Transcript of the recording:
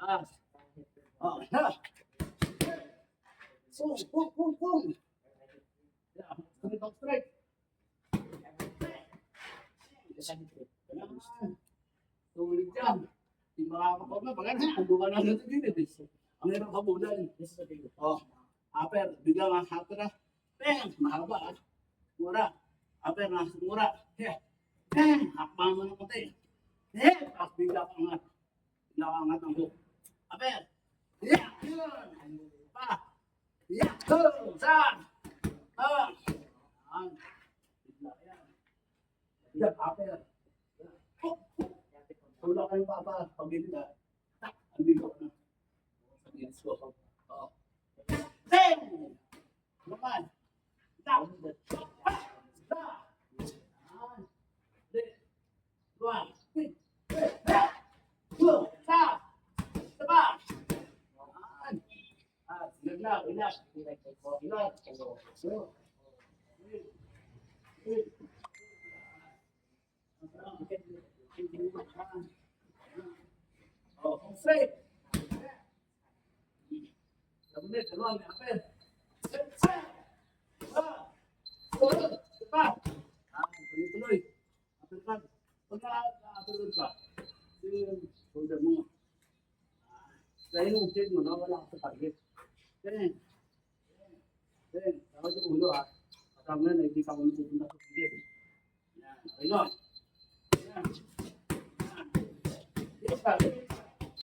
Ah. Oh, ha. Pum. Yeah, straight. Tuloy dyan. Di makakapag pag ano, kumbuka na natin dito. Ang hirap kabulan. Oh, upper, bigla nga, upper na. Bang! Mahaba ah. Mura. Upper na, mura. Yeah. Bang! Hakbang mo ng konti. Yeah! Tapos bigla ka angat. Bigla ka angat ang hook. Upper. Yeah! Yun! Pa! Yeah! Go! Saan? Ah! Yan. Bigla yan. Yeah, upper. Oh! Wala kayong papa, pag-ibig tak, andito ka na. Yes, go. Oh. Bang! Naman. Down. Oh, straight. Kemudian keluar ni apa? Cepat. Tuloy. Apa? Tuloy pa. Sudah mo. Dahil yung shade mo, nawala ka sa target. Then, tawag yung ulo ha. Kasama na, hindi ka mo pupunta sa target. Yan. Okay, go. Yan. Yan.